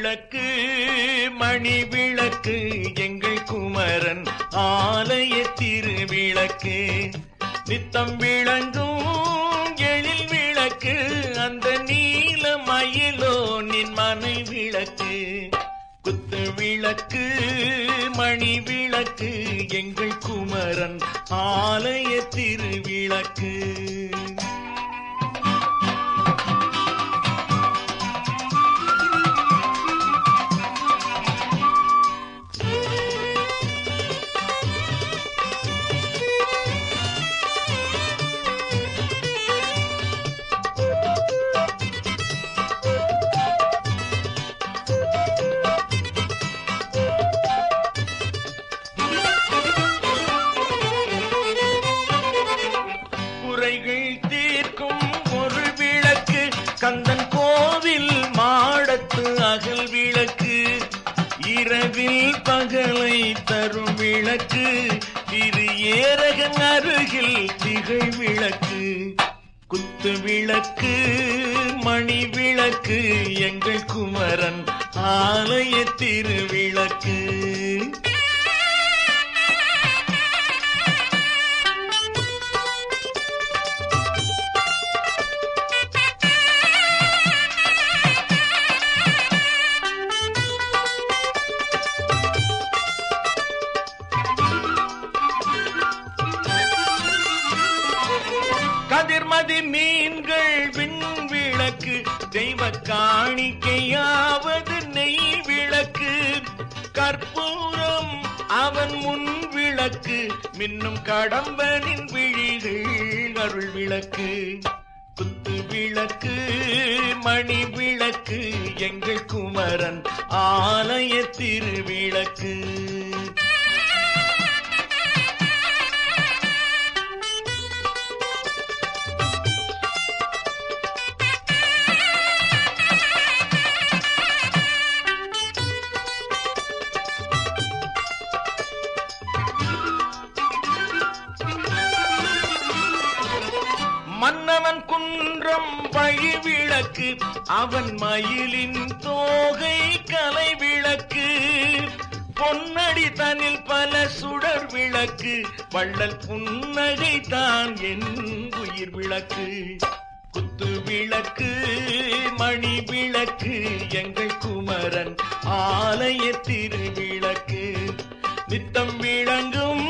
விளக்கு மணி விளக்கு எங்கள் குமரன் ஆலய திருவிளக்கு நித்தம் விளங்கும் எழில் விளக்கு அந்த நீல மயிலோ நின் மனை விளக்கு குத்து விளக்கு மணி விளக்கு எங்கள் குமரன் ஆலய திருவிளக்கு தீர்க்கும் ஒரு விளக்கு கந்தன் கோவில் மாடத்து அகல் விளக்கு இரவில் பகலை தரும் விளக்கு திரு ஏரகன் அருகில் திகழ் விளக்கு குத்து விளக்கு மணி விளக்கு எங்கள் குமரன் ஆலய திருவிளக்கு கதிர்மதி மீன்கள் விண் விளக்கு தெய்வ காணிக்கையாவது நெய் விளக்கு கற்பூரம் அவன் முன் விளக்கு மின்னும் கடம்பனின் விழிகள் அருள் விளக்கு குத்து விளக்கு மணி விளக்கு எங்கள் குமரன் ஆலய திருவிளக்கு மன்னவன் குன்றம் வழி விளக்கு அவன் மயிலின் தோகை கலை விளக்கு பொன்னடி தனில் பல சுடர் விளக்கு வள்ளல் புன்னகை தான் என் உயிர் விளக்கு குத்து விளக்கு மணி விளக்கு எங்கள் குமரன் ஆலய திருவிளக்கு நித்தம் விளங்கும்